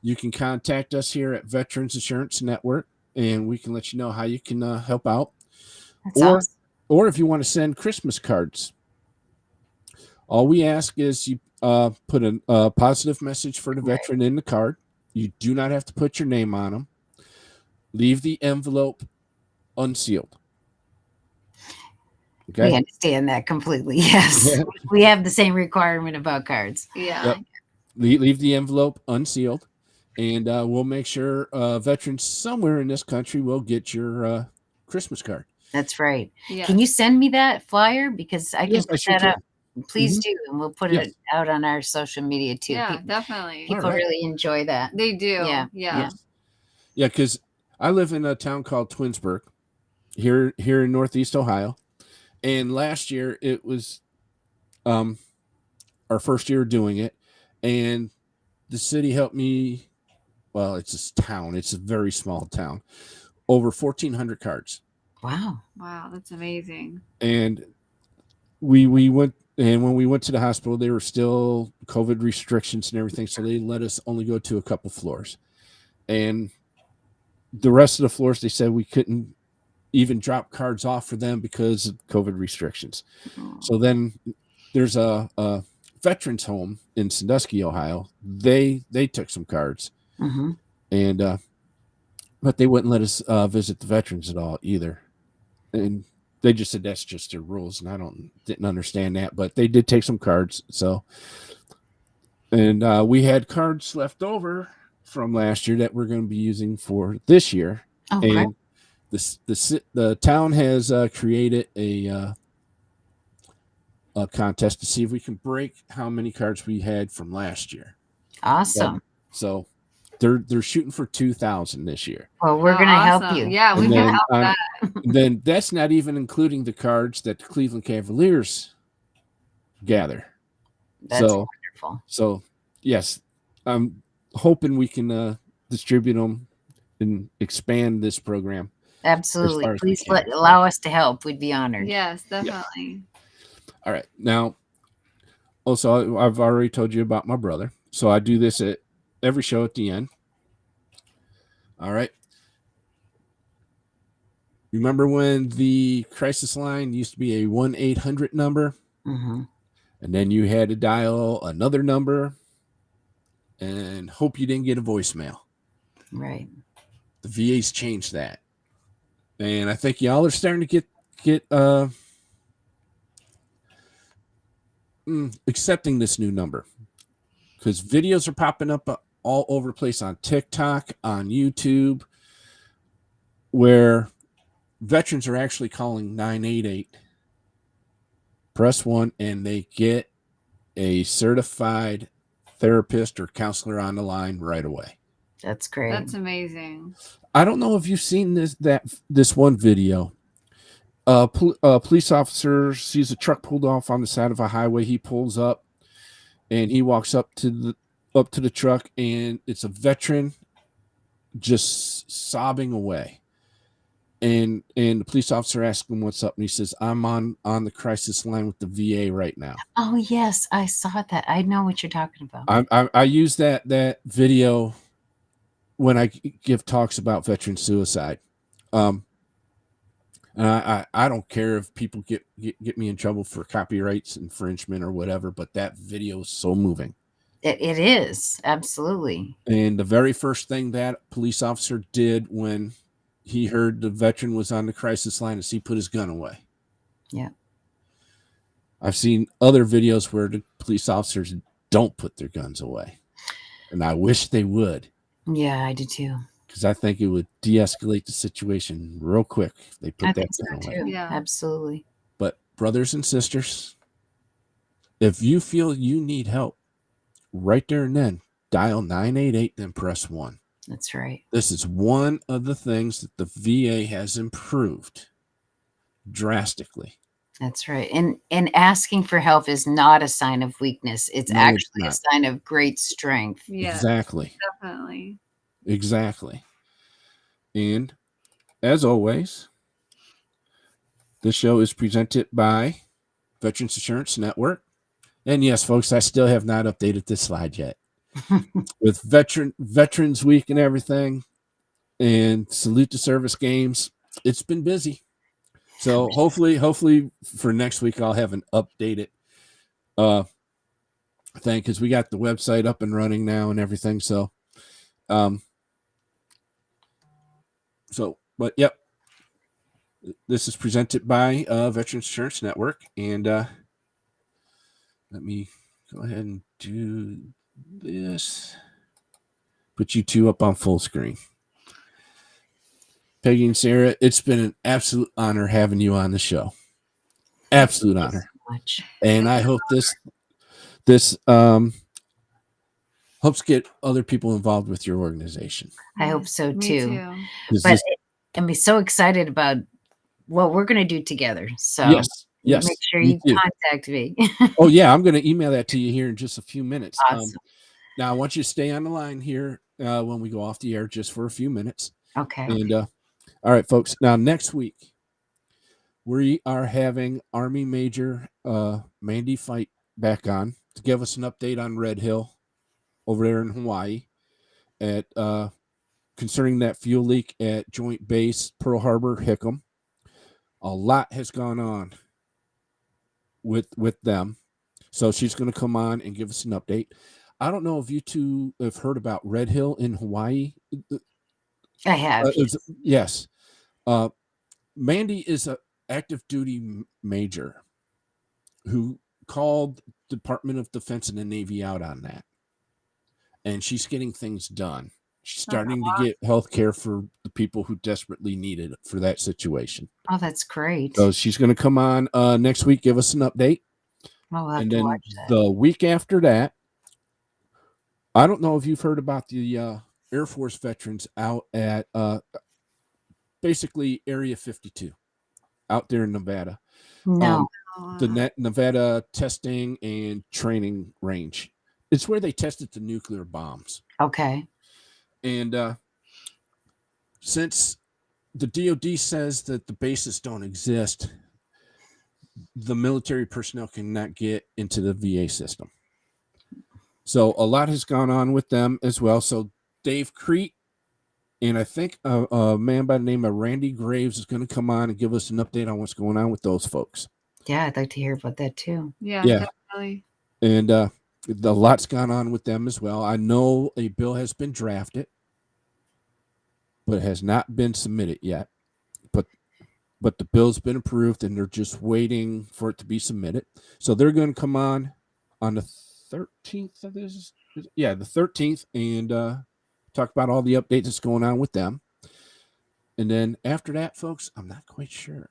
you can contact us here at Veterans Insurance Network, and we can let you know how you can help out. That's awesome. Or if you want to send Christmas cards, all we ask is you put a positive message for the veteran in the card. You do not have to put your name on them. Leave the envelope unsealed. Okay. We understand that completely. Yes. Yeah. We have the same requirement about cards. Yeah. Yep. Leave the envelope unsealed, and we'll make sure veterans somewhere in this country will get your Christmas card. That's right. Yeah. Can you send me that flyer? Because I can put that up. Please do, and we'll put it out on our social media too. Yeah, definitely. People really enjoy that. They do. Yeah. Yeah, because I live in a town called Twinsburg here in Northeast Ohio. And last year it was our first year doing it, and the city helped me. Well, it's a town. It's a very small town. Over 1,400 cards. Wow. Wow, that's amazing. And we went, and when we went to the hospital, there were still COVID restrictions and everything, so they let us only go to a couple floors. And the rest of the floors, they said we couldn't even drop cards off for them because of COVID restrictions. So then there's a veterans home in Sandusky, Ohio. They took some cards, and but they wouldn't let us visit the veterans at all either. And they just said that's just their rules, and I didn't understand that, but they did take some cards. So, and we had cards left over from last year that we're going to be using for this year. Okay. And the town has created a a contest to see if we can break how many cards we had from last year. Awesome. So they're shooting for 2,000 this year. Well, we're going to help you. Yeah, we And can then, help that. then that's not even including the cards that the Cleveland Cavaliers gather. That's wonderful. So yes, I'm hoping we can distribute them and expand this program. Absolutely. as we Please can. allow us to help. We'd be honored. Yes, definitely. All right. Now, also, I've already told you about my brother. So I do this at every show at the end. All right. Remember when the crisis line used to be a 1-800 number? Mm-hmm. And then you had to dial another number and hope you didn't get a voicemail. Right. The VA's changed that. And I think y'all are starting to get accepting this new number, because videos are popping up all over the place on TikTok, on YouTube, where veterans are actually calling 988, press 1, and they get a certified therapist or counselor on the line right away. That's great. That's amazing. I don't know if you've seen this one video. A police officer sees a truck pulled off on the side of a highway. He pulls up, and he walks up to the truck, and it's a veteran just sobbing away. And the police officer asks him what's up, and he says, "I'm on the crisis line with the VA right now." Oh yes, I saw that. I know what you're talking about. I use that video when I give talks about veteran suicide. And I don't care if people get me in trouble for copyrights infringement or whatever, but that video is so moving. It is, absolutely. And the very first thing that police officer did when he heard the veteran was on the crisis line is he put his gun away. Yeah. I've seen other videos where the police officers don't put their guns away, and I wish they would. Yeah, I do too. Because I think it would de-escalate the situation real quick if they put I that think so gun away. too. Yeah. Absolutely. But brothers and sisters, if you feel you need help, right there and then, dial 988, then press 1. That's right. This is one of the things that the VA has improved drastically. That's right. And asking for help is not a sign of weakness. It's No, it's actually a not. sign of great strength. Yes, Exactly. definitely. Exactly. And as always, this show is presented by Veterans Insurance Network. And yes, folks, I still have not updated this slide yet. With Veterans Week and everything, and Salute to Service games, it's been busy. So hopefully for next week I'll have an updated thing, because we got the website up and running now and everything. So but yep, this is presented by Veterans Insurance Network, and let me go ahead and do this. Put you two up on full screen. Peggy and Sarah, it's been an absolute honor having you on the show. Absolute honor. So much. And I hope this helps get other people involved with your organization. I hope so Me too. 'Cause But this- I'm so excited about what we're going to do together. So yes, make sure me you too. contact me. Oh yeah, I'm going to email that to you here in just a few minutes. Awesome. Now I want you to stay on the line here when we go off the air, just for a few minutes. Okay. And all right, folks. Now next week we are having Army Major Mandy Fight back on to give us an update on Red Hill over there in Hawaii at concerning that fuel leak at Joint Base Pearl Harbor Hickam. A lot has gone on with them, so she's going to come on and give us an update. I don't know if you two have heard about Red Hill in Hawaii. I have. Yes. Mandy is an active duty major who called Department of Defense and the Navy out on that. And she's getting things done. She's starting to get health care for the people who desperately need it for that situation. Oh, that's great. So she's going to come on next week, give us an update. I'll have And to then watch that. the week after that, I don't know if you've heard about the Air Force veterans out at basically Area 52 out there in Nevada. No. The Nevada testing and training range. It's where they tested the nuclear bombs. Okay. And since the DoD says that the bases don't exist, the military personnel cannot get into the VA system. So a lot has gone on with them as well. So Dave Crete and I think a man by the name of Randy Graves is going to come on and give us an update on what's going on with those folks. Yeah, I'd like to hear about that too. Yeah, definitely. And a lot's gone on with them as well. I know a bill has been drafted, but it has not been submitted yet. But the bill's been approved, and they're just waiting for it to be submitted. So they're going to come on the 13th of this. Yeah, the 13th, and talk about all the updates that's going on with them. And then after that, folks, I'm not quite sure.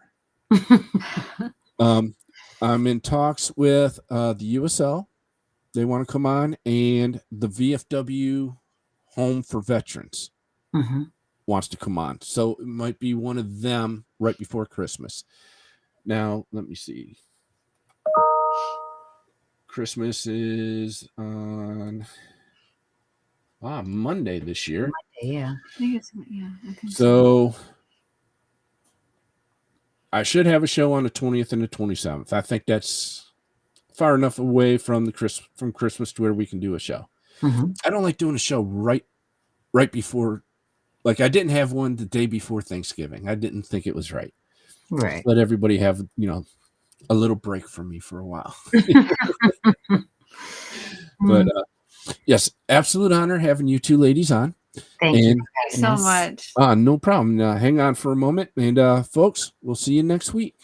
I'm in talks with the USL. They want to come on, and the VFW Home for Veterans wants to come on. So it might be one of them right before Christmas. Now, let me see. Christmas is on Monday this year. Yeah. I think So I should have a show on the 20th and the 27th. I think that's far enough away from Christmas to where we can do a show. I don't like doing a show right before. Like, I didn't have one the day before Thanksgiving. I didn't think it was right. Right. Let everybody have, a little break from me for a while. But yes, absolute honor having you two ladies on. Thank you so much. No problem. Hang on for a moment. And folks, we'll see you next week.